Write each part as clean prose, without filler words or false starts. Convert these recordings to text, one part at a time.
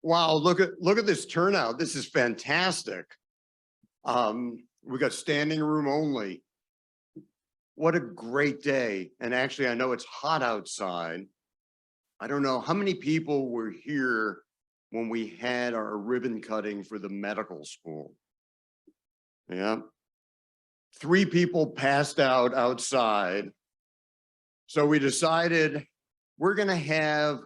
Wow, look at this turnout. This is fantastic. We got standing room only. What a great day. And actually, I know it's hot outside. I don't know how many people were here when we had our ribbon cutting for the medical school. Yeah. 3 people passed out outside. So we decided we're going to have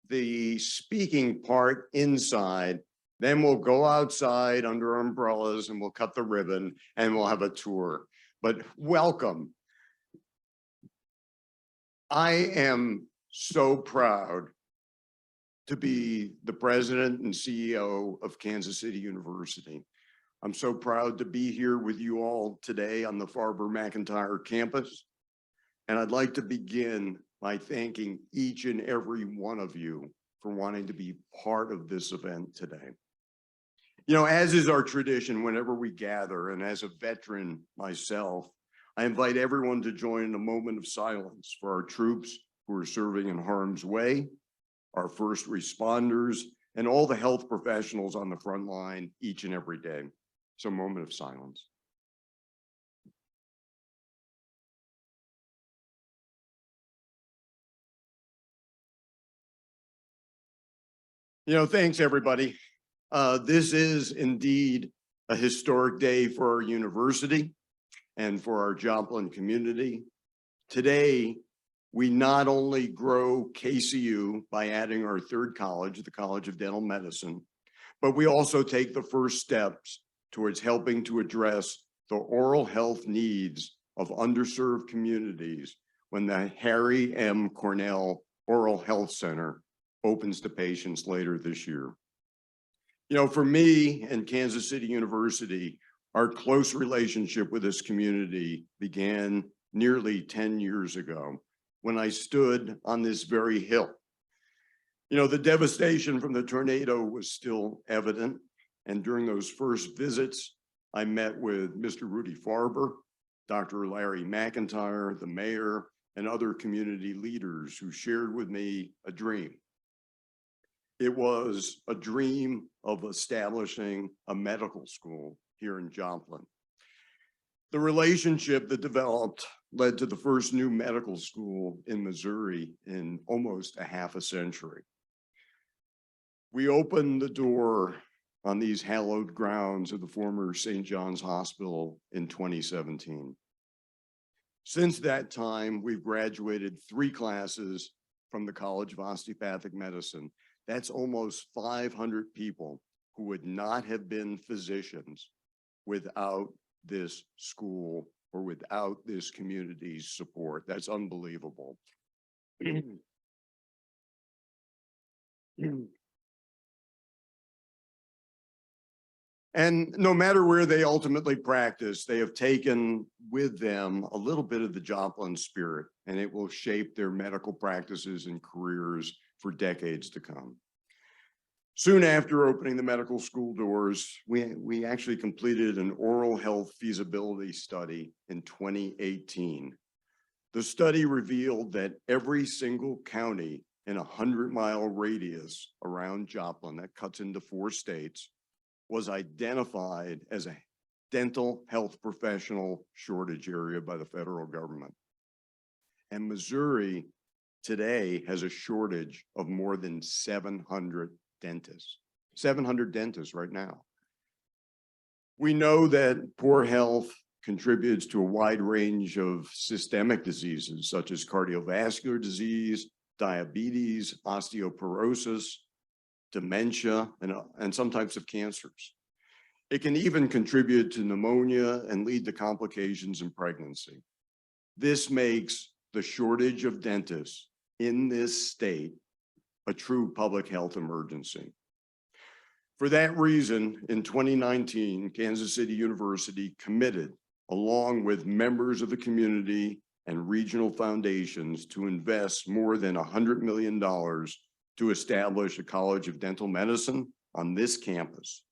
the speaking part inside. Then we'll go outside under umbrellas and we'll cut the ribbon and we'll have a tour. But welcome. I am so proud to be the president and CEO of Kansas City University. I'm so proud to be here with you all today on the Farber-McIntire Campus. And I'd like to begin by thanking each and every one of you for wanting to be part of this event today. You know, as is our tradition whenever we gather, and as a veteran myself, I invite everyone to join in a moment of silence for our troops who are serving in harm's way, our first responders, and all the health professionals on the front line each and every day. So a moment of silence. You know, thanks everybody. This is indeed a historic day for our university and for our Joplin community. Today, we not only grow KCU by adding our 3rd college, the College of Dental Medicine, but we also take the first steps towards helping to address the oral health needs of underserved communities when the Harry M. Cornell Oral Health Center opens to patients later this year. You know, for me and Kansas City University, our close relationship with this community began nearly 10 years ago when I stood on this very hill. You know, the devastation from the tornado was still evident. And during those first visits, I met with Mr. Rudy Farber, Dr. Larry McIntire, the mayor, and other community leaders who shared with me a dream. It was a dream of establishing a medical school here in Joplin. The relationship that developed led to the first new medical school in Missouri in almost a half a century. We opened the door on these hallowed grounds of the former St. John's Hospital in 2017. Since that time, we've graduated 3 classes from the College of Osteopathic Medicine. That's almost 500 people who would not have been physicians without this school or without this community's support. That's unbelievable. And no matter where they ultimately practice, they have taken with them a little bit of the Joplin spirit, and it will shape their medical practices and careers for decades to come. Soon after opening the medical school doors, we actually completed an oral health feasibility study in 2018. The study revealed that every single county in a 100-mile radius around Joplin, that cuts into 4 states, was identified as a dental health professional shortage area by the federal government. And Missouri today has a shortage of more than 700 dentists. 700 dentists right now. We know that poor health contributes to a wide range of systemic diseases such as cardiovascular disease, diabetes, osteoporosis, dementia, and some types of cancers. It can even contribute to pneumonia and lead to complications in pregnancy. This makes the shortage of dentists in this state a true public health emergency. For that reason, in 2019, Kansas City University committed, along with members of the community and regional foundations, to invest more than $100 million to establish a College of Dental Medicine on this campus,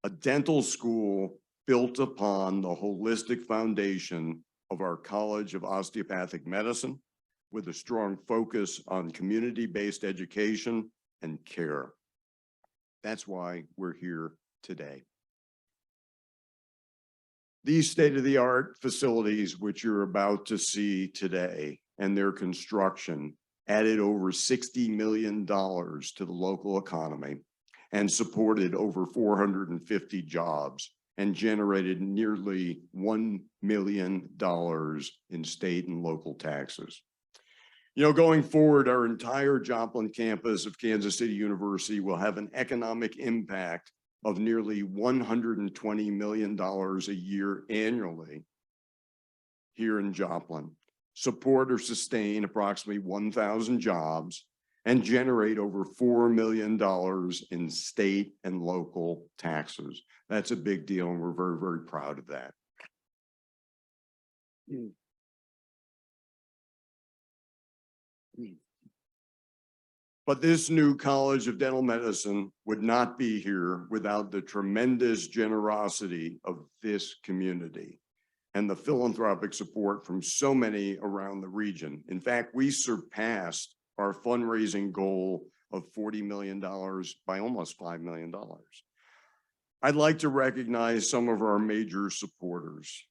a dental school built upon the holistic foundation of our College of Osteopathic Medicine, with a strong focus on community-based education and care. That's why we're here today. These state-of-the-art facilities, which you're about to see today, and their construction added over $60 million to the local economy and supported over 450 jobs and generated nearly $1 million in state and local taxes. You know, going forward, our entire Joplin campus of Kansas City University will have an economic impact of nearly $120 million a year annually here in Joplin, support or sustain approximately 1,000 jobs, and generate over $4 million in state and local taxes. That's a big deal, and we're very, very proud of that. But this new College of Dental Medicine would not be here without the tremendous generosity of this community and the philanthropic support from so many around the region. In fact, we surpassed our fundraising goal of $40 million by almost $5 million. I'd like to recognize some of our major supporters.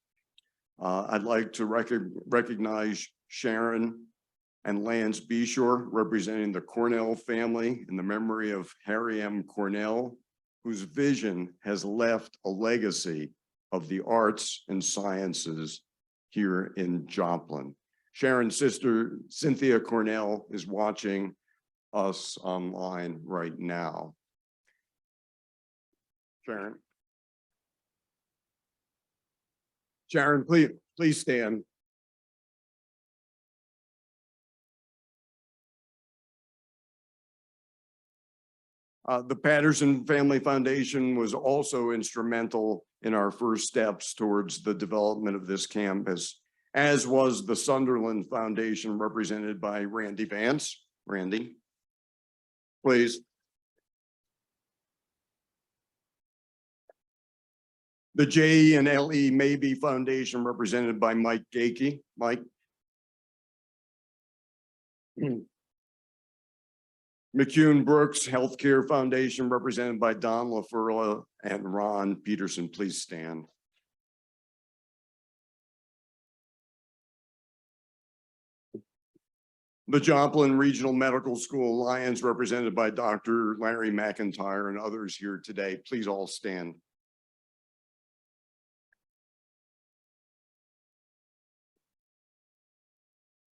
I'd like to recognize Sharon and Lance Beshore, representing the Cornell family in the memory of Harry M. Cornell, whose vision has left a legacy of the arts and sciences here in Joplin. Sharon's sister, Cynthia Cornell, is watching us online right now. Sharon, please stand. The Patterson Family Foundation was also instrumental in our first steps towards the development of this campus, as was the Sunderland Foundation, represented by Randy Vance. Randy, please. The J and L.E. Mabee Foundation, represented by Mike Gakey. Mike. McCune Brooks Healthcare Foundation, represented by Don LaFurla and Ron Peterson. Please stand. The Joplin Regional Medical School Alliance, represented by Dr. Larry McIntire and others here today. Please all stand.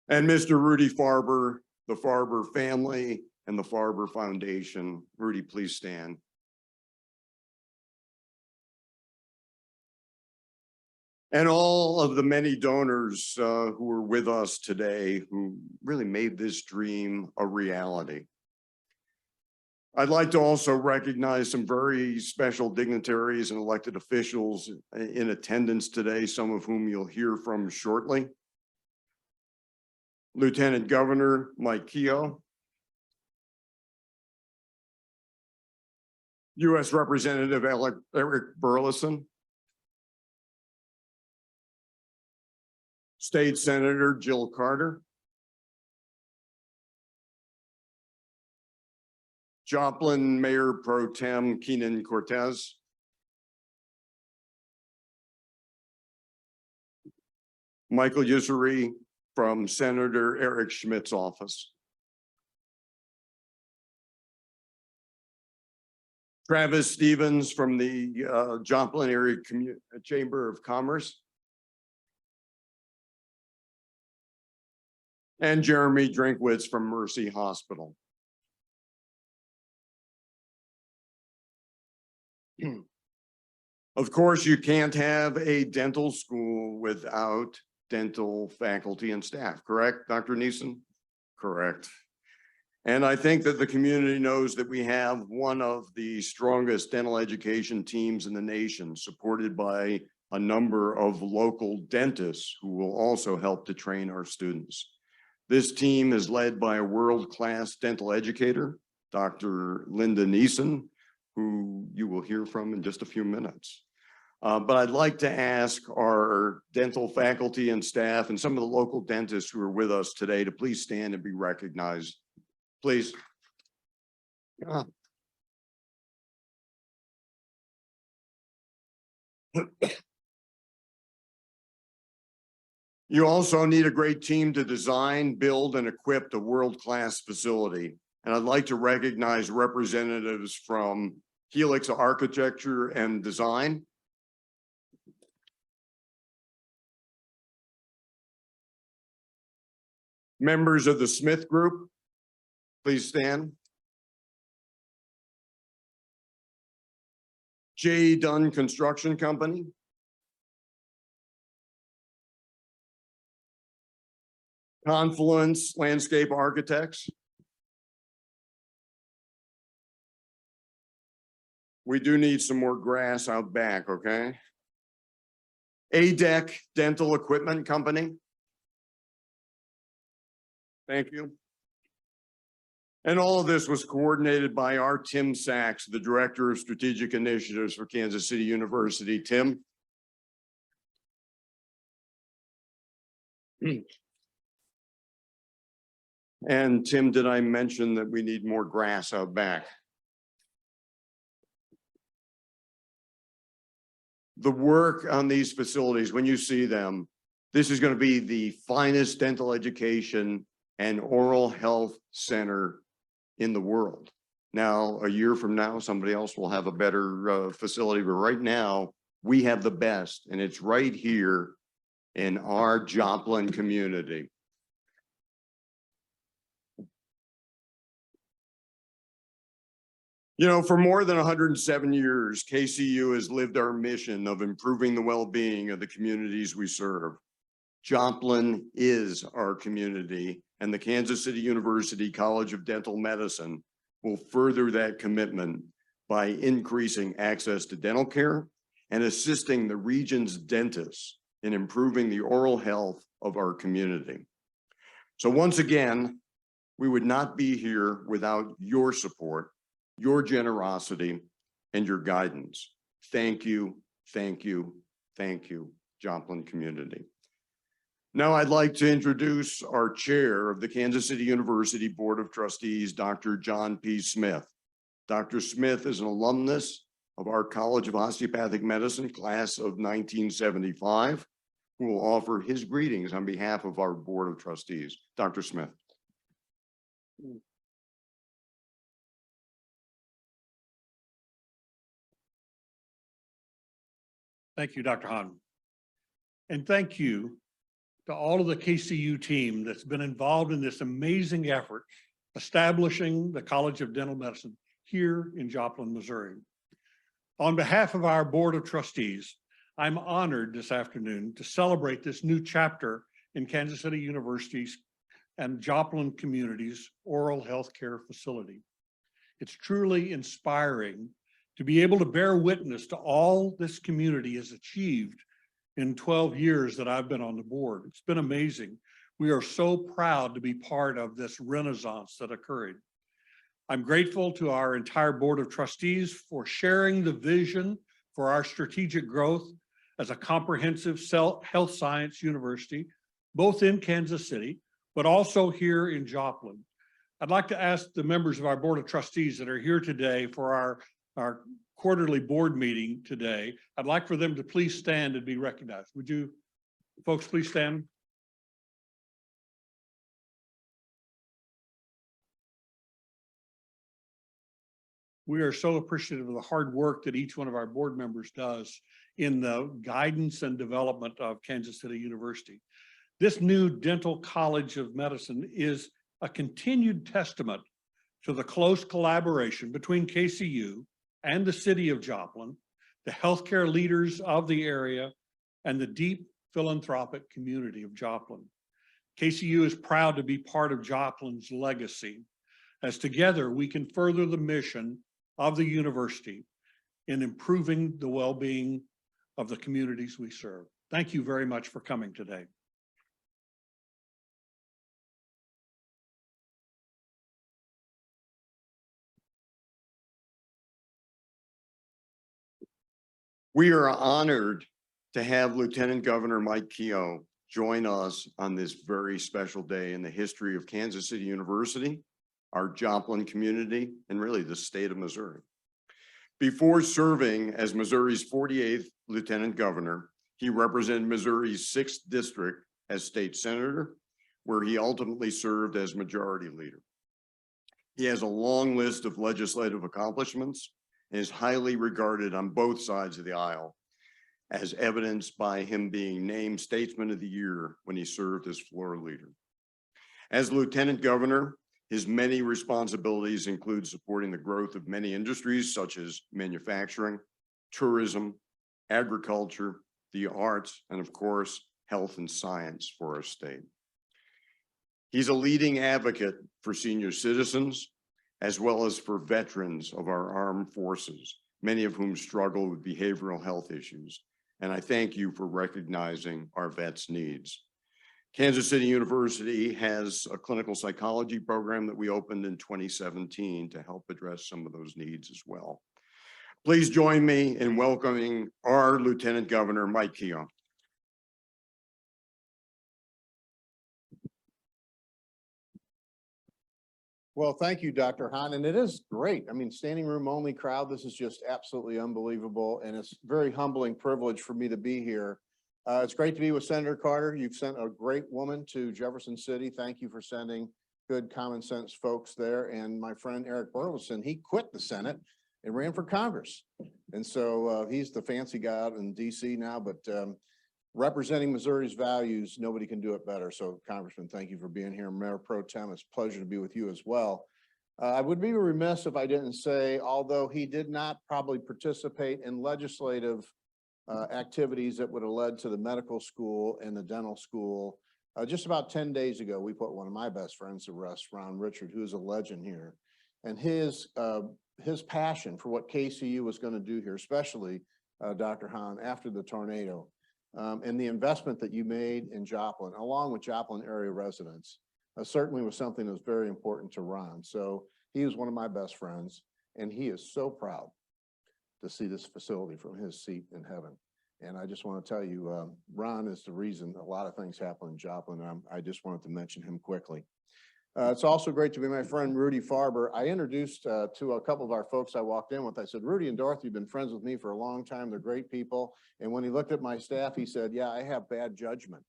And Mr. Rudy Farber, the Farber family, and the Farber Foundation. Rudy, please stand. And all of the many donors who are with us today who really made this dream a reality. I'd like to also recognize some very special dignitaries and elected officials in attendance today, some of whom you'll hear from shortly. Lieutenant Governor Mike Keogh, U.S. Representative Eric Burleson, State Senator Jill Carter, Joplin Mayor Pro Tem Keenan Cortez, Michael Ussery from Senator Eric Schmidt's office, Travis Stevens from the Joplin Area Chamber of Commerce, and Jeremy Drinkwitz from Mercy Hospital. Of course, you can't have a dental school without dental faculty and staff, correct, Dr. Neeson? Correct. And I think that the community knows that we have one of the strongest dental education teams in the nation, supported by a number of local dentists who will also help to train our students. This team is led by a world-class dental educator, Dr. Linda Neeson, who you will hear from in just a few minutes. But I'd like to ask our dental faculty and staff and some of the local dentists who are with us today to please stand and be recognized. Please. You also need a great team to design, build, and equip a world-class facility. And I'd like to recognize representatives from Helix Architecture and Design. Members of the Smith Group, please stand. J. Dunn Construction Company. Confluence Landscape Architects. We do need some more grass out back, okay? ADEC Dental Equipment Company. Thank you. And all of this was coordinated by our Tim Sachs, the Director of Strategic Initiatives for Kansas City University. Tim. And Tim, did I mention that we need more grass out back? The work on these facilities, when you see them, this is going to be the finest dental education and oral health center in the world. Now, a year from now, somebody else will have a better facility, but right now we have the best, and it's right here in our Joplin community. You know, for more than 107 years, KCU has lived our mission of improving the well-being of the communities we serve. Joplin is our community, and the Kansas City University College of Dental Medicine will further that commitment by increasing access to dental care and assisting the region's dentists in improving the oral health of our community. So once again, we would not be here without your support, your generosity, and your guidance. Thank you, thank you, thank you, Joplin community. Now I'd like to introduce our chair of the Kansas City University Board of Trustees, Dr. John P. Smith. Dr. Smith is an alumnus of our College of Osteopathic Medicine class of 1975, who will offer his greetings on behalf of our Board of Trustees. Dr. Smith. Thank you, Dr. Hahn. And thank you to all of the KCU team that's been involved in this amazing effort, establishing the College of Dental Medicine here in Joplin, Missouri. On behalf of our Board of Trustees, I'm honored this afternoon to celebrate this new chapter in Kansas City University's and Joplin community's oral health care facility. It's truly inspiring to be able to bear witness to all this community has achieved in 12 years that I've been on the board. It's been amazing. We are so proud to be part of this renaissance that occurred. I'm grateful to our entire Board of Trustees for sharing the vision for our strategic growth as a comprehensive health science university, both in Kansas City, but also here in Joplin. I'd like to ask the members of our Board of Trustees that are here today for our quarterly board meeting today, I'd like for them to please stand and be recognized. Would you folks please stand? We are so appreciative of the hard work that each one of our board members does in the guidance and development of Kansas City University. This new Dental College of Medicine is a continued testament to the close collaboration between KCU and the city of Joplin, the healthcare leaders of the area, and the deep philanthropic community of Joplin. KCU is proud to be part of Joplin's legacy, as together we can further the mission of the university in improving the well-being of the communities we serve. Thank you very much for coming today. We are honored to have Lieutenant Governor Mike Keogh join us on this very special day in the history of Kansas City University, our Joplin community, and really the state of Missouri. Before serving as Missouri's 48th Lieutenant Governor, he represented Missouri's 6th District as State Senator, where he ultimately served as Majority Leader. He has a long list of legislative accomplishments and is highly regarded on both sides of the aisle, as evidenced by him being named Statesman of the Year when he served as floor leader. As Lieutenant Governor, his many responsibilities include supporting the growth of many industries such as manufacturing, tourism, agriculture, the arts, and of course, health and science for our state. He's a leading advocate for senior citizens, as well as for veterans of our armed forces, many of whom struggle with behavioral health issues. And I thank you for recognizing our vets' needs. Kansas City University has a clinical psychology program that we opened in 2017 to help address some of those needs as well. Please join me in welcoming our Lieutenant Governor, Mike Keough. Well, thank you, Dr. Hahn, and it is great. I mean, standing room only crowd, this is just absolutely unbelievable, and it's a very humbling privilege for me to be here. It's great to be with Senator Carter. You've sent a great woman to Jefferson City. Thank you for sending good common sense folks there. And my friend Eric Burleson, he quit the Senate and ran for Congress. And so he's the fancy guy out in DC now, but representing Missouri's values, nobody can do it better. So Congressman, thank you for being here. Mayor Pro Tem, it's a pleasure to be with you as well. I would be remiss if I didn't say, although he did not probably participate in legislative activities that would have led to the medical school and the dental school, just about 10 days ago, we put one of my best friends to rest, Ron Richard, who's a legend here. And his passion for what KCU was going to do here, especially Dr. Hahn, after the tornado, and the investment that you made in Joplin, along with Joplin area residents, certainly was something that was very important to Ron. So he was one of my best friends, and he is so proud to see this facility from his seat in heaven. And I just want to tell you, Ron is the reason a lot of things happen in Joplin. I just wanted to mention him quickly. It's also great to be my friend Rudy Farber. I introduced to a couple of our folks I walked in with. I said, Rudy and Dorothy have been friends with me for a long time. They're great people. And when he looked at my staff, he said, yeah, I have bad judgment.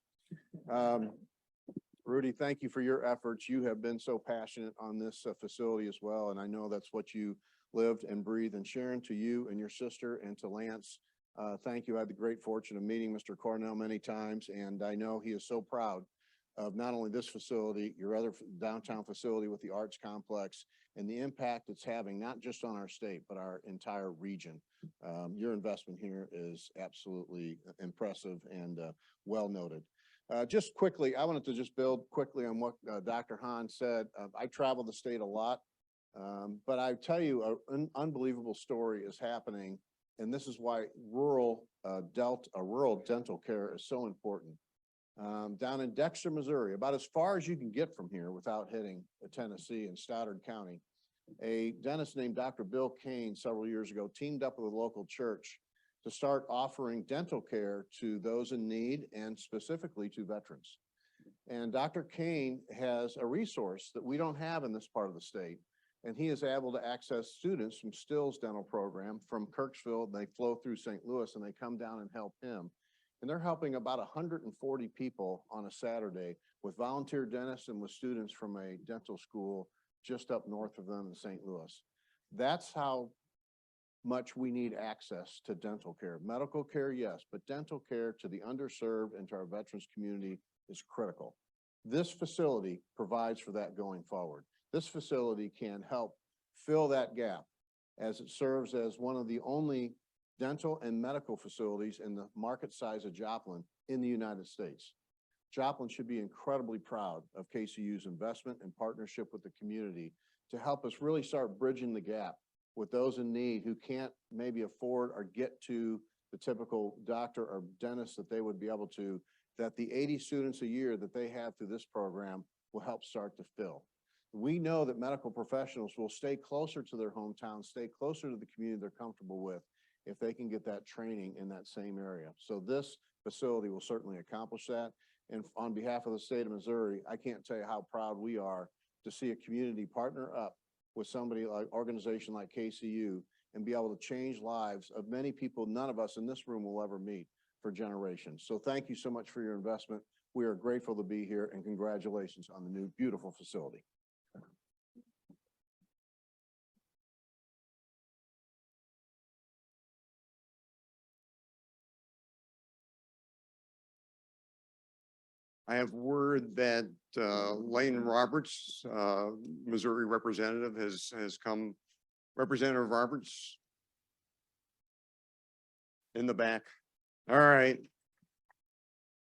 Rudy, thank you for your efforts. You have been so passionate on this facility as well. And I know that's what you lived and breathed. And Sharon, to you and your sister and to Lance, thank you. I had the great fortune of meeting Mr. Cornell many times. And I know he is so proud of not only this facility, your other downtown facility with the arts complex, and the impact it's having, not just on our state, but our entire region. Your investment here is absolutely impressive and well noted. Just quickly, I wanted to just build quickly on what Dr. Hahn said. I travel the state a lot, but I tell you, an unbelievable story is happening, and this is why rural dental care is so important. Down in Dexter, Missouri, about as far as you can get from here without hitting Tennessee and Stoddard County, a dentist named Dr. Bill Kane several years ago teamed up with a local church to start offering dental care to those in need and specifically to veterans. And Dr. Kane has a resource that we don't have in this part of the state. And he is able to access students from Stills Dental Program from Kirksville. They flow through St. Louis and they come down and help him. And they're helping about 140 people on a Saturday with volunteer dentists and with students from a dental school just up north of them in St. Louis. That's how much we need access to dental care. Medical care, yes, but dental care to the underserved and to our veterans community is critical. This facility provides for that going forward. This facility can help fill that gap as it serves as one of the only dental and medical facilities in the market size of Joplin in the United States. Joplin should be incredibly proud of KCU's investment and partnership with the community to help us really start bridging the gap with those in need who can't maybe afford or get to the typical doctor or dentist that they would be able to, that the 80 students a year that they have through this program will help start to fill. We know that medical professionals will stay closer to their hometown, stay closer to the community they're comfortable with if they can get that training in that same area. So this facility will certainly accomplish that. And on behalf of the state of Missouri, I can't tell you how proud we are to see a community partner up with somebody like organization like KCU and be able to change lives of many people none of us in this room will ever meet for generations. So thank you so much for your investment. We are grateful to be here, and congratulations on the new beautiful facility. I have word that Lane Roberts, Missouri representative, has come. Representative Roberts in the back. All right.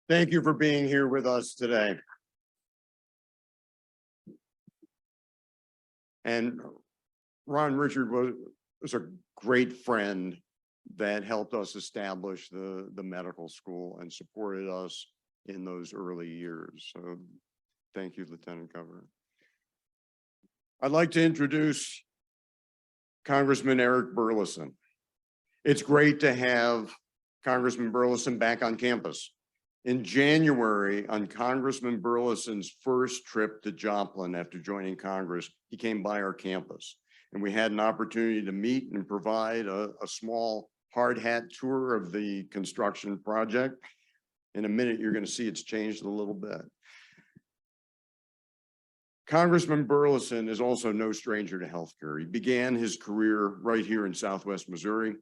Thank you for being here with us today. And Ron Richard was a great friend that helped us establish the medical school and supported us in those early years. So thank you, Lieutenant Governor. I'd like to introduce Congressman Eric Burleson. It's great to have Congressman Burleson back on campus. In January, on Congressman Burleson's first trip to Joplin after joining Congress, he came by our campus, and we had an opportunity to meet and provide a small hard hat tour of the construction project. In a minute, you're going to see it's changed a little bit. Congressman Burleson is also no stranger to healthcare. He began his career right here in Southwest Missouri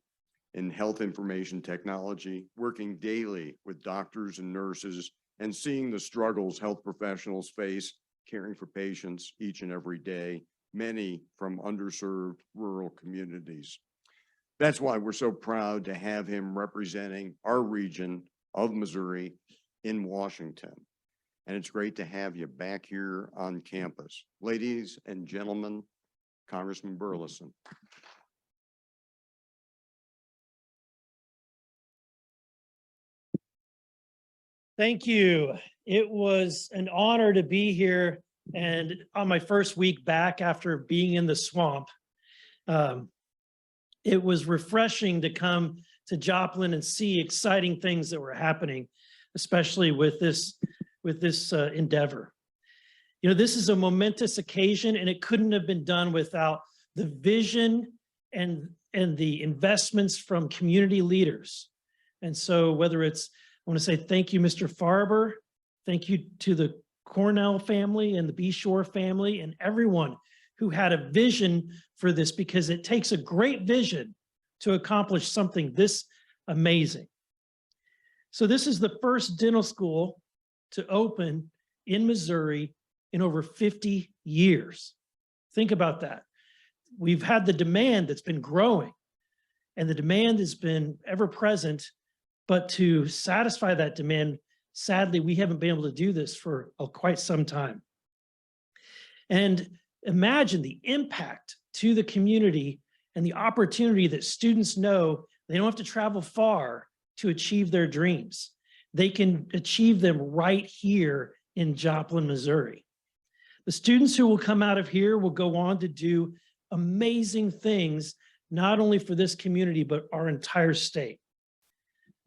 in health information technology, working daily with doctors and nurses and seeing the struggles health professionals face caring for patients each and every day, many from underserved rural communities. That's why we're so proud to have him representing our region of Missouri in Washington. And it's great to have you back here on campus. Ladies and gentlemen, Congressman Burleson. Thank you. It was an honor to be here, and on my first week back after being in the swamp, it was refreshing to come to Joplin and see exciting things that were happening, especially with this endeavor. You know, this is a momentous occasion, and it couldn't have been done without the vision and the investments from community leaders. And so whether it's, I want to say thank you, Mr. Farber, thank you to the Cornell family and the B. Shore family and everyone who had a vision for this, because it takes a great vision to accomplish something this amazing. So this is the first dental school to open in Missouri in over 50 years. Think about that. We've had the demand that's been growing, and the demand has been ever present, but to satisfy that demand, sadly, we haven't been able to do this for quite some time. And imagine the impact to the community and the opportunity that students know they don't have to travel far to achieve their dreams. They can achieve them right here in Joplin, Missouri. The students who will come out of here will go on to do amazing things, not only for this community, but our entire state.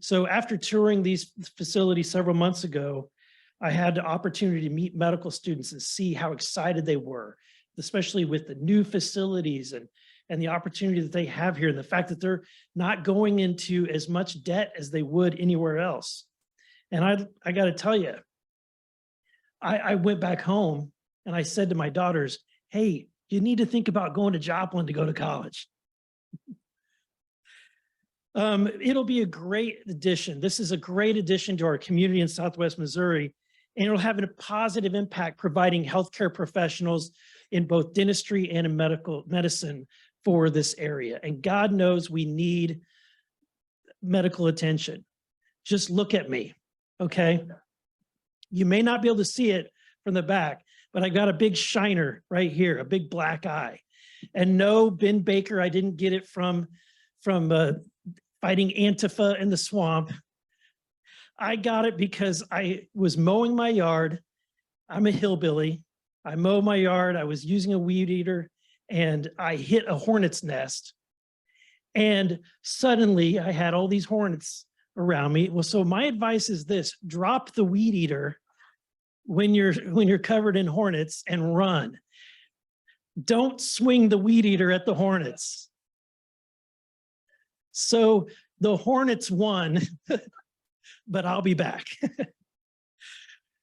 So after touring these facilities several months ago, I had the opportunity to meet medical students and see how excited they were, especially with the new facilities and the opportunity that they have here, and the fact that they're not going into as much debt as they would anywhere else. And I got to tell you, I went back home and I said to my daughters, hey, you need to think about going to Joplin to go to college. It'll be a great addition. This is a great addition to our community in Southwest Missouri, and it'll have a positive impact providing healthcare professionals in both dentistry and in medicine for this area. And God knows we need medical attention. Just look at me, okay? You may not be able to see it from the back, but I got a big shiner right here, a big black eye. And no, Ben Baker, I didn't get it from fighting Antifa in the swamp. I got it because I was mowing my yard. I'm a hillbilly. I mow my yard. I was using a weed eater and I hit a hornet's nest. And suddenly I had all these hornets around me. Well, so my advice is this: drop the weed eater when you're covered in hornets and run. Don't swing the weed eater at the hornets. So the Hornets won, but I'll be back.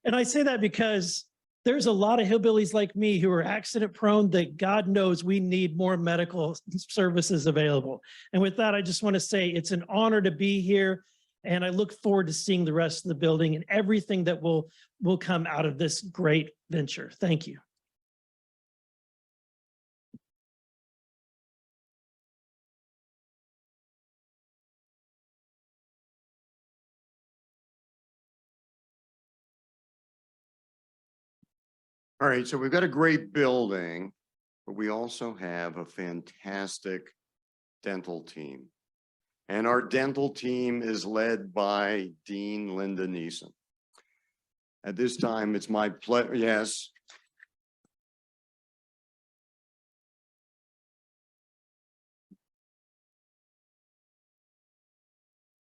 And I say that because there's a lot of hillbillies like me who are accident prone that God knows we need more medical services available. And with that, I just want to say it's an honor to be here. And I look forward to seeing the rest of the building and everything that will come out of this great venture. Thank you. All right, so we've got a great building, but we also have a fantastic dental team. And our dental team is led by Dean Linda Neeson. At this time, it's my pleasure, yes.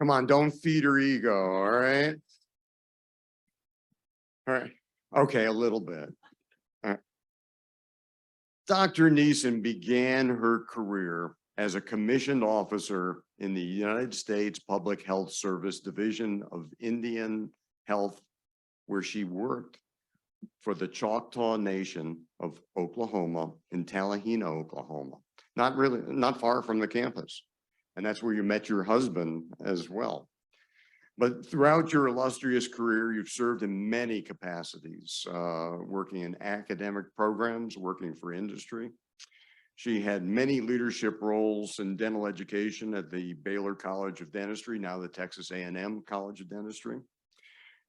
Come on, don't feed her ego, all right? All right, okay, a little bit. All right. Dr. Neeson began her career as a commissioned officer in the United States Public Health Service Division of Indian Health, where she worked for the Choctaw Nation of Oklahoma in Tallahena, Oklahoma. Not far from the campus. And that's where you met your husband as well. But throughout your illustrious career, you've served in many capacities, working in academic programs, working for industry. She had many leadership roles in dental education at the Baylor College of Dentistry, now the Texas A&M College of Dentistry.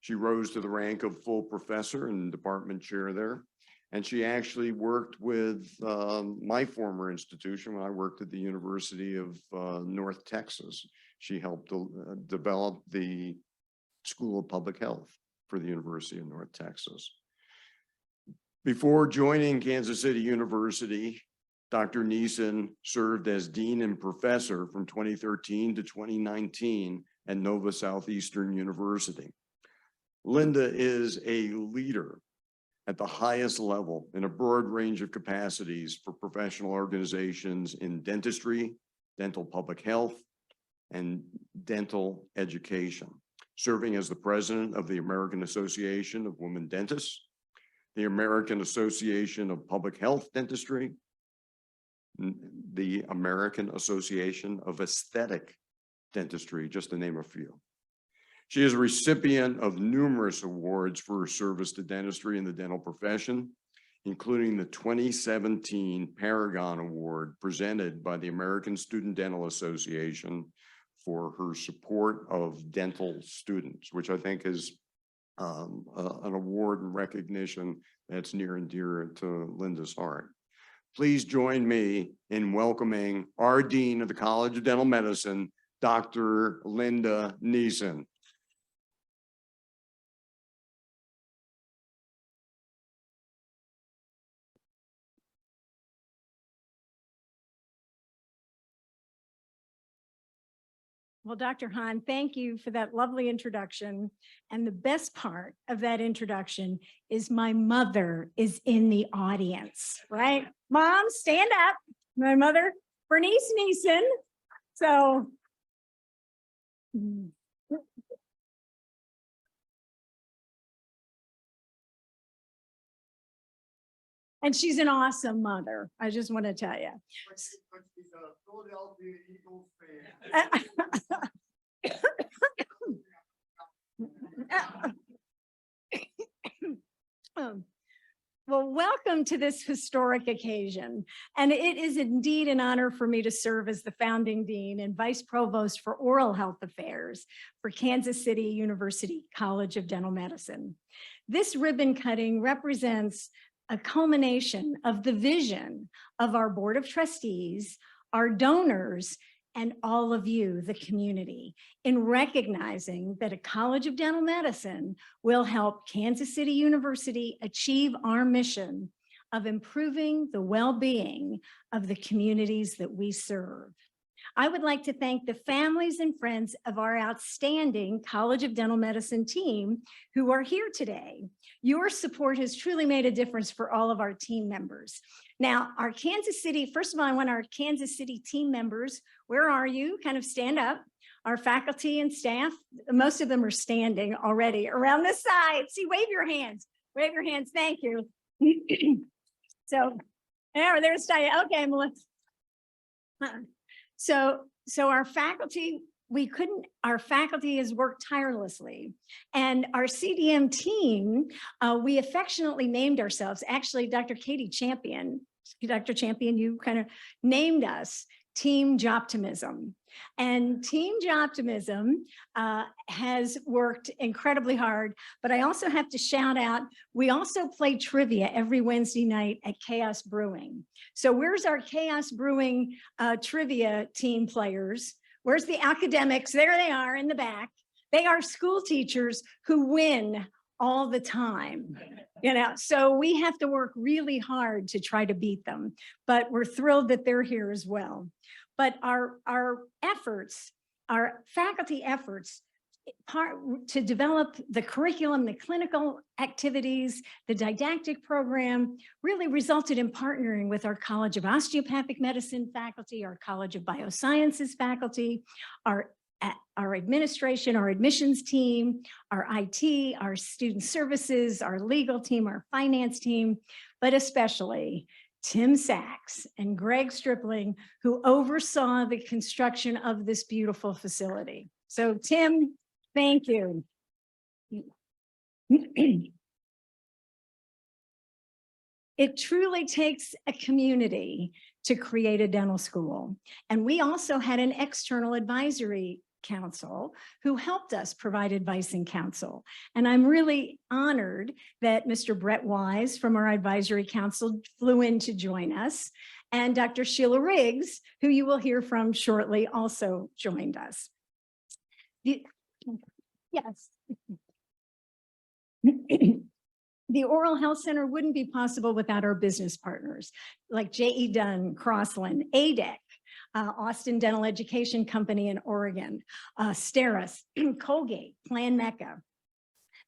She rose to the rank of full professor and department chair there. And she actually worked with my former institution when I worked at the University of North Texas. She helped develop the School of Public Health for the University of North Texas. Before joining Kansas City University, Dr. Neeson served as dean and professor from 2013 to 2019 at Nova Southeastern University. Linda is a leader at the highest level in a broad range of capacities for professional organizations in dentistry, dental public health, and dental education, serving as the president of the American Association of Women Dentists, the American Association of Public Health Dentistry, the American Association of Aesthetic Dentistry, just to name a few. She is a recipient of numerous awards for her service to dentistry and the dental profession, including the 2017 Paragon Award presented by the American Student Dental Association for her support of dental students, which I think is an award and recognition that's near and dear to Linda's heart. Please join me in welcoming our Dean of the College of Dental Medicine, Dr. Linda Neeson. Well, Dr. Hahn, thank you for that lovely introduction. And the best part of that introduction is my mother is in the audience, right? Mom, stand up. My mother, Bernice Neeson. So. And she's an awesome mother. I just want to tell you. She's a Philadelphia Eagles fan. Well, welcome to this historic occasion. And it is indeed an honor for me to serve as the founding dean and vice provost for oral health affairs for Kansas City University College of Dental Medicine. This ribbon cutting represents a culmination of the vision of our board of trustees, our donors, and all of you, the community, in recognizing that a College of Dental Medicine will help Kansas City University achieve our mission of improving the well-being of the communities that we serve. I would like to thank the families and friends of our outstanding College of Dental Medicine team who are here today. Your support has truly made a difference for all of our team members. Now, our Kansas City, first of all, I want our Kansas City team members, where are you? Kind of stand up. Our faculty and staff, most of them are standing already around the side. See, wave your hands. Wave your hands. Thank you. So, there's Diane. Okay, Melissa. So our faculty, our faculty has worked tirelessly, and our CDM team, we affectionately named ourselves. Actually, Dr. Champion, you kind of named us Team Joptimism. And Team Joptimism has worked incredibly hard, but I also have to shout out, we also play trivia every Wednesday night at Chaos Brewing. So where's our Chaos Brewing trivia team players? Where's the academics? There they are in the back. They are school teachers who win all the time, so we have to work really hard to try to beat them, but we're thrilled that they're here as well. But our efforts, our faculty efforts to develop the curriculum, the clinical activities, the didactic program really resulted in partnering with our College of Osteopathic Medicine faculty, our College of Biosciences faculty, our administration, our admissions team, our IT, our student services, our legal team, our finance team, but especially Tim Sachs and Greg Stripling, who oversaw the construction of this beautiful facility. So Tim, thank you. It truly takes a community to create a dental school. And we also had an external advisory council who helped us provide advice and counsel. And I'm really honored that Mr. Brett Wise from our advisory council flew in to join us. And Dr. Sheila Riggs, who you will hear from shortly, also joined us. Yes. The Oral Health Center wouldn't be possible without our business partners like J.E. Dunn, Crossland, ADEC, Austin Dental Education Company in Oregon, Steris, Colgate, Plan Mecca.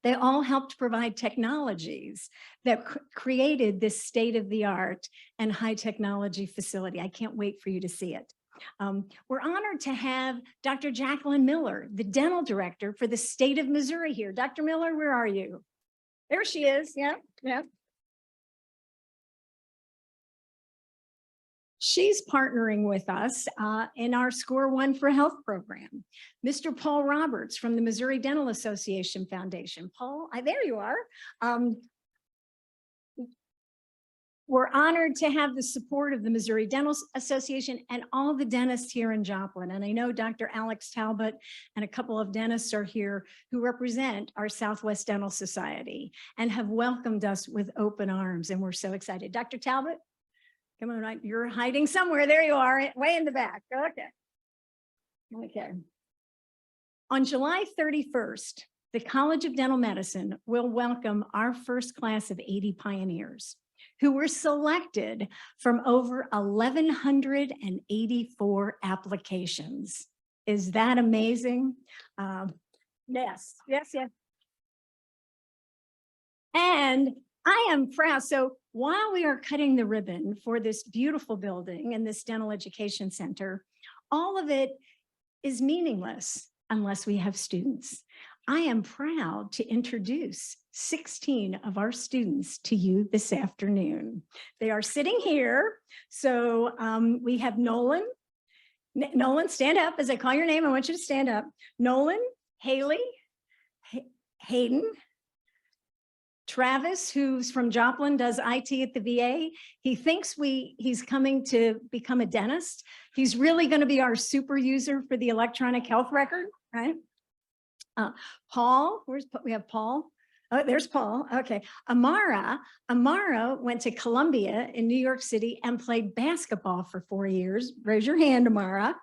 They all helped provide technologies that created this state-of-the-art and high technology facility. I can't wait for you to see it. We're honored to have Dr. Jacqueline Miller, the dental director for the state of Missouri here. Dr. Miller, where are you? There she is. Yeah. She's partnering with us in our Score One for Health program. Mr. Paul Roberts from the Missouri Dental Association Foundation. Paul, there you are. We're honored to have the support of the Missouri Dental Association and all the dentists here in Joplin. And I know Dr. Alex Talbot and a couple of dentists are here who represent our Southwest Dental Society and have welcomed us with open arms. And we're so excited. Dr. Talbot, come on, you're hiding somewhere. There you are, way in the back. Okay. On July 31st, the College of Dental Medicine will welcome our first class of 80 pioneers who were selected from over 1,184 applications. Is that amazing? Yes. And I am proud. So while we are cutting the ribbon for this beautiful building and this dental education center, all of it is meaningless unless we have students. I am proud to introduce 16 of our students to you this afternoon. They are sitting here. So we have Nolan. Nolan, stand up. As I call your name, I want you to stand up. Nolan, Haley, Hayden, Travis, who's from Joplin, does IT at the VA. He thinks he's coming to become a dentist. He's really going to be our super user for the electronic health record, right? Paul, we have Paul. Oh, there's Paul. Okay. Amara went to Columbia in New York City and played basketball for 4 years. Raise your hand, Amara.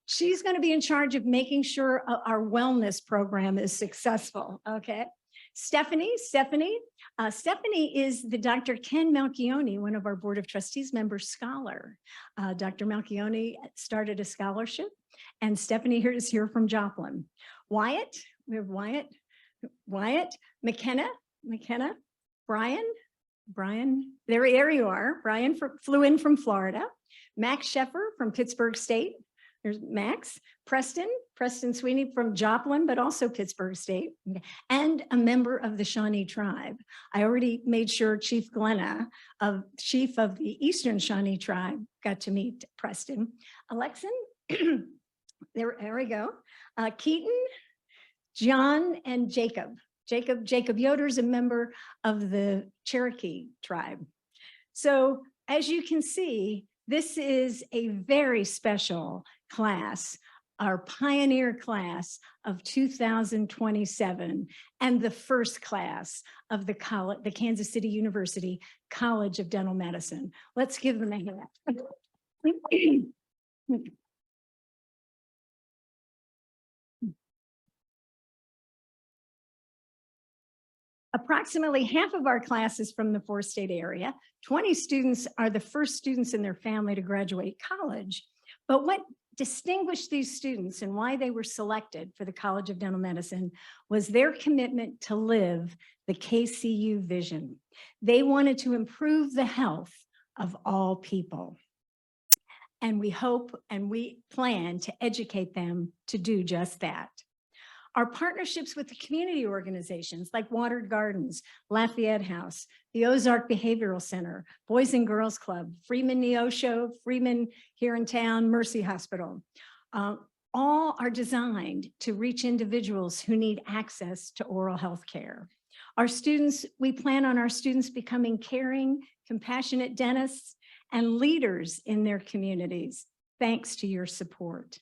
She's going to be in charge of making sure our wellness program is successful. Okay. Stephanie Stephanie is the Dr. Ken Malchione, one of our Board of Trustees members, scholar. Dr. Malchione started a scholarship, and Stephanie here is here from Joplin. Wyatt, we have Wyatt, McKenna, Brian, there you are. Brian flew in from Florida. Max Sheffer from Pittsburgh State. There's Max. Preston Sweeney from Joplin, but also Pittsburgh State, and a member of the Shawnee tribe. I already made sure Chief Glenna, chief of the Eastern Shawnee tribe, got to meet Preston. Alexin, there we go. Keaton, John, and Jacob. Jacob Yoder is a member of the Cherokee tribe. So as you can see, this is a very special class, our pioneer class of 2027, and the first class of the Kansas City University College of Dental Medicine. Let's give them a hand. Approximately half of our class is from the four-state area. 20 students are the first students in their family to graduate college. But what distinguished these students and why they were selected for the College of Dental Medicine was their commitment to live the KCU vision. They wanted to improve the health of all people. And we hope and we plan to educate them to do just that. Our partnerships with the community organizations like Watered Gardens, Lafayette House, the Ozark Behavioral Center, Boys and Girls Club, Freeman Neosho, Freeman here in town, Mercy Hospital, all are designed to reach individuals who need access to oral health care. Our students, we plan on our students becoming caring, compassionate dentists and leaders in their communities, thanks to your support.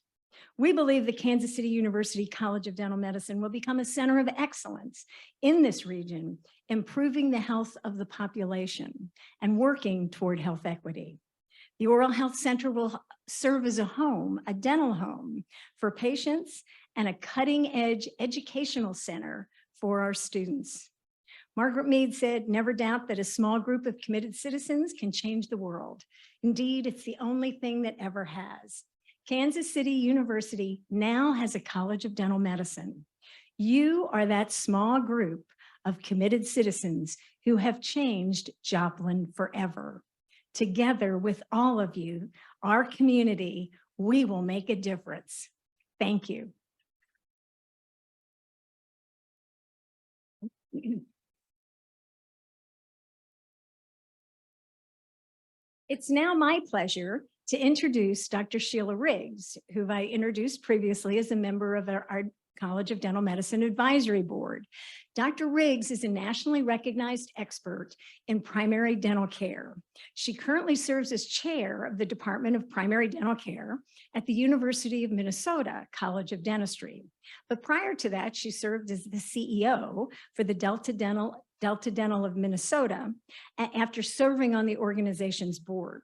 We believe the Kansas City University College of Dental Medicine will become a center of excellence in this region, improving the health of the population and working toward health equity. The Oral Health Center will serve as a home, a dental home for patients and a cutting-edge educational center for our students. Margaret Mead said, "Never doubt that a small group of committed citizens can change the world. Indeed, it's the only thing that ever has." Kansas City University now has a College of Dental Medicine. You are that small group of committed citizens who have changed Joplin forever. Together with all of you, our community, we will make a difference. Thank you. It's now my pleasure to introduce Dr. Sheila Riggs, who I introduced previously as a member of our College of Dental Medicine Advisory Board. Dr. Riggs is a nationally recognized expert in primary dental care. She currently serves as chair of the Department of Primary Dental Care at the University of Minnesota College of Dentistry. But prior to that, she served as the CEO for the Delta Dental of Minnesota after serving on the organization's board.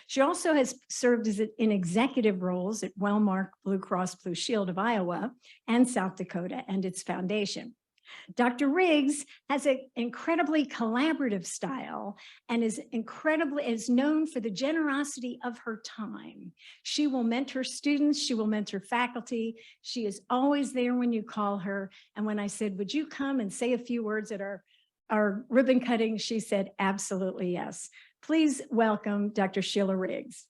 She also has served in executive roles at Wellmark Blue Cross Blue Shield of Iowa and South Dakota and its foundation. Dr. Riggs has an incredibly collaborative style and is known for the generosity of her time. She will mentor students, she will mentor faculty. She is always there when you call her. And when I said, "Would you come and say a few words at our ribbon cutting?" she said, "Absolutely, yes." Please welcome Dr. Sheila Riggs.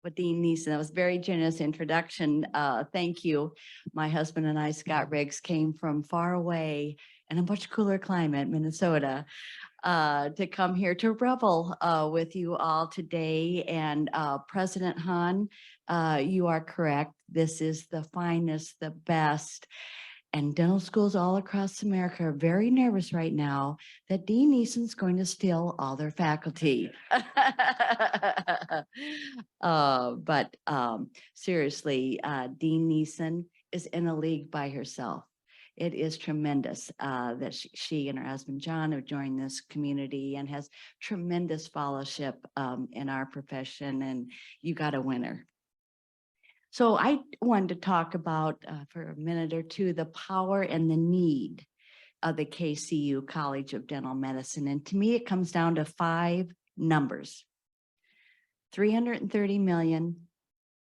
With Dean Neeson, that was a very generous introduction. Thank you. My husband and I, Scott Riggs, came from far away in a much cooler climate, Minnesota, to come here to revel with you all today. And President Hahn, you are correct. This is the finest, the best. And dental schools all across America are very nervous right now that Dean Neeson's going to steal all their faculty. But seriously, Dean Neeson is in a league by herself. It is tremendous that she and her husband John have joined this community and has tremendous fellowship in our profession, and you got a winner. So I wanted to talk about for a minute or two, the power and the need of the KCU College of Dental Medicine. And to me, it comes down to 5 numbers: 330 million,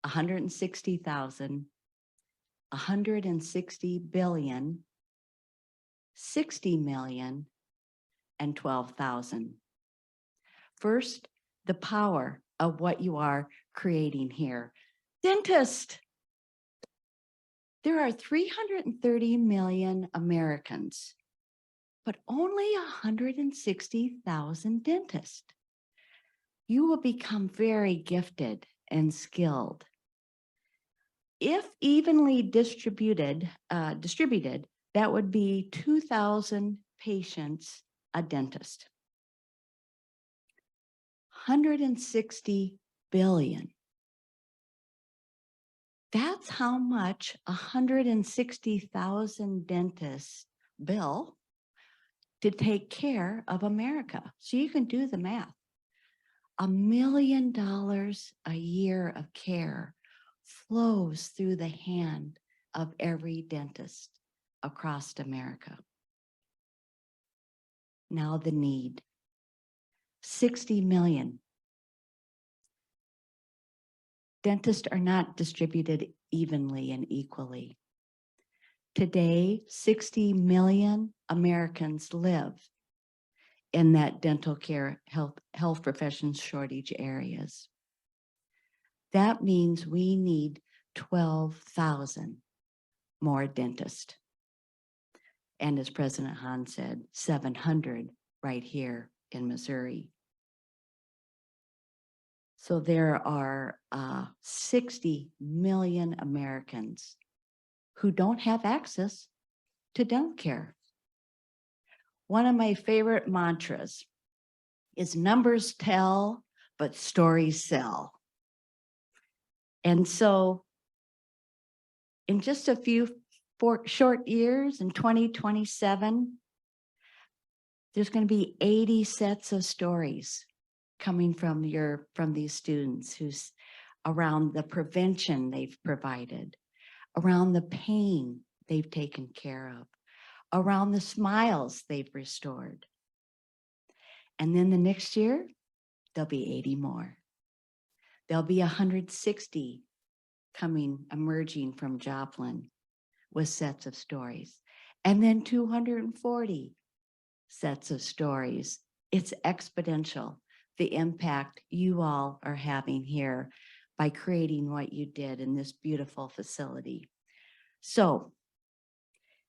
160,000, 160 billion, 60 million, and 12,000. First, the power of what you are creating here. Dentist. There are 330 million Americans, but only 160,000 dentists. You will become very gifted and skilled. If evenly distributed, that would be 2,000 patients a dentist. 160 billion. That's how much 160,000 dentists bill to take care of America. So you can do the math. $1 million a year of care flows through the hand of every dentist across America. Now the need. 60 million. Dentists are not distributed evenly and equally. Today, 60 million Americans live in that dental care health professions shortage areas. That means we need 12,000 more dentists. And as President Hahn said, 700 right here in Missouri. So there are 60 million Americans who don't have access to dental care. One of my favorite mantras is numbers tell, but stories sell. And so in just a few short years, in 2027, there's going to be 80 sets of stories coming from these students who's around the prevention they've provided, around the pain they've taken care of, around the smiles they've restored. And then the next year, there'll be 80 more. There'll be 160 emerging from Joplin with sets of stories, and then 240 sets of stories. It's exponential, the impact you all are having here by creating what you did in this beautiful facility. So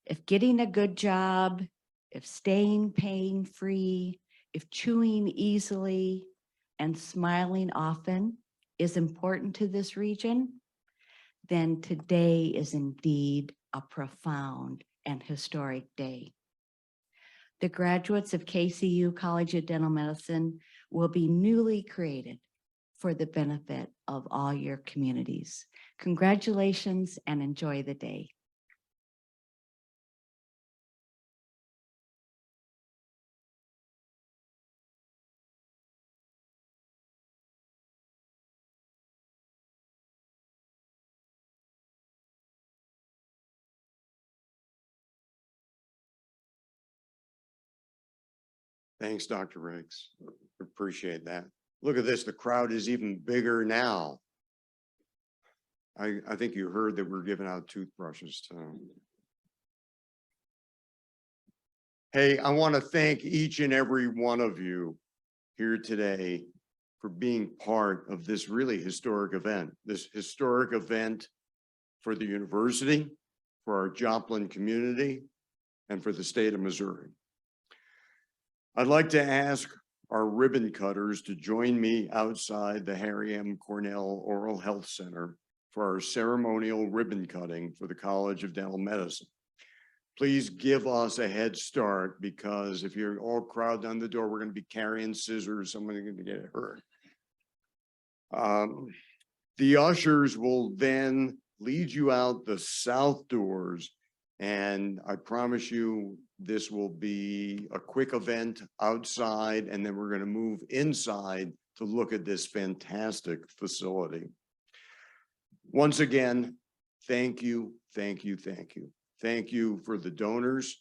if getting a good job, if staying pain-free, if chewing easily and smiling often is important to this region, then today is indeed a profound and historic day. The graduates of KCU College of Dental Medicine will be newly created for the benefit of all your communities. Congratulations and enjoy the day. Thanks, Dr. Riggs. Appreciate that. Look at this, the crowd is even bigger now. I think you heard that we're giving out toothbrushes too. Hey, I want to thank each and every one of you here today for being part of this really historic event for the university, for our Joplin community, and for the state of Missouri. I'd like to ask our ribbon cutters to join me outside the Harry M. Cornell Oral Health Center for our ceremonial ribbon cutting for the College of Dental Medicine. Please give us a head start, because if you're all crowded down the door, we're going to be carrying scissors, someone's going to get hurt. The ushers will then lead you out the south doors, and I promise you this will be a quick event outside, and then we're going to move inside to look at this fantastic facility. Once again, thank you, thank you, thank you. Thank you for the donors,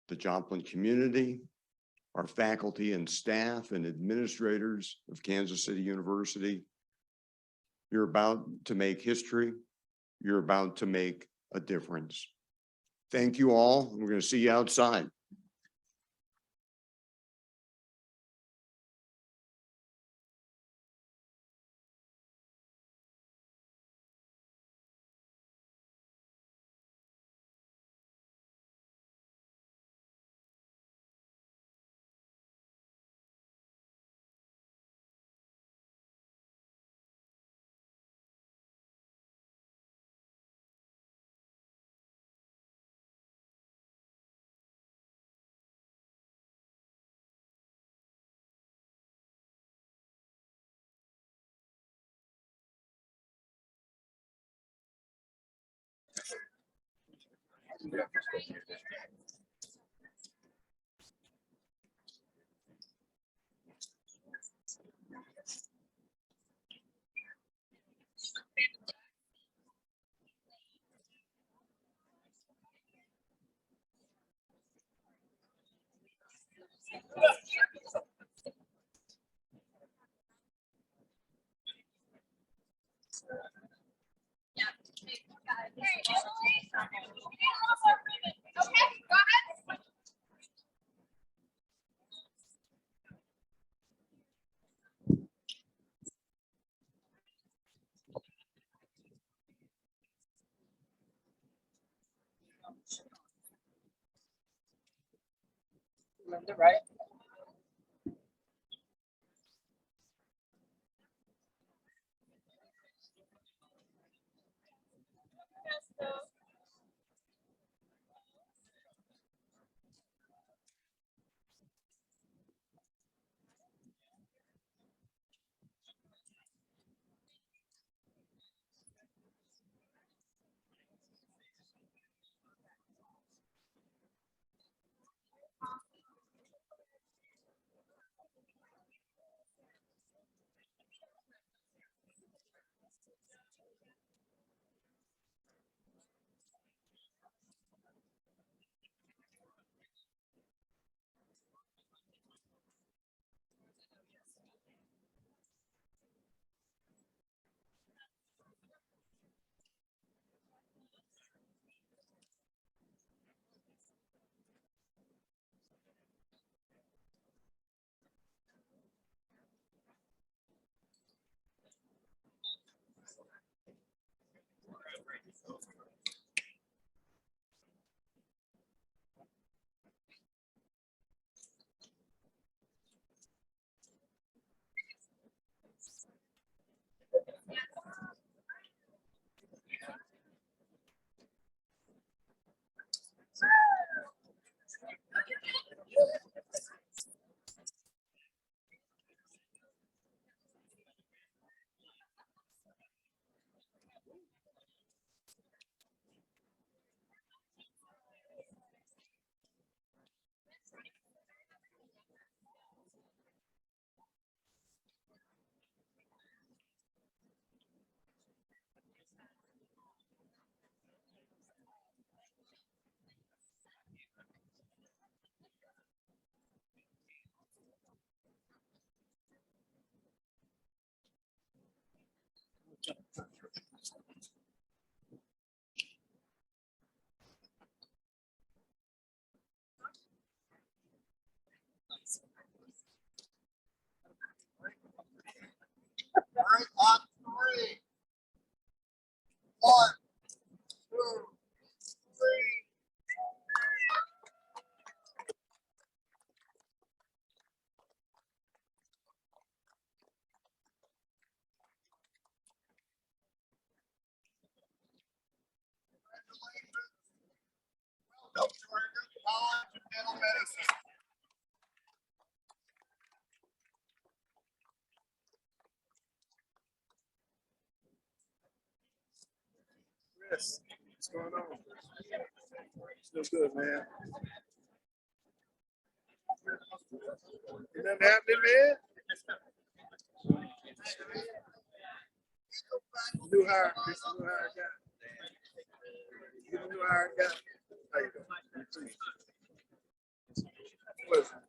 the Joplin community, our faculty and staff and administrators of Kansas City University. You're about to make history. You're about to make a difference. Thank you all. We're going to see you outside. Right. All right, on three. 1, 2, 3. Welcome to our new College of Dental Medicine. Chris, what's going on? Still good, man. Ain't nothing happening, man? New hire, this is new hire guy. You the new hire guy? How you doing? Please. Listen.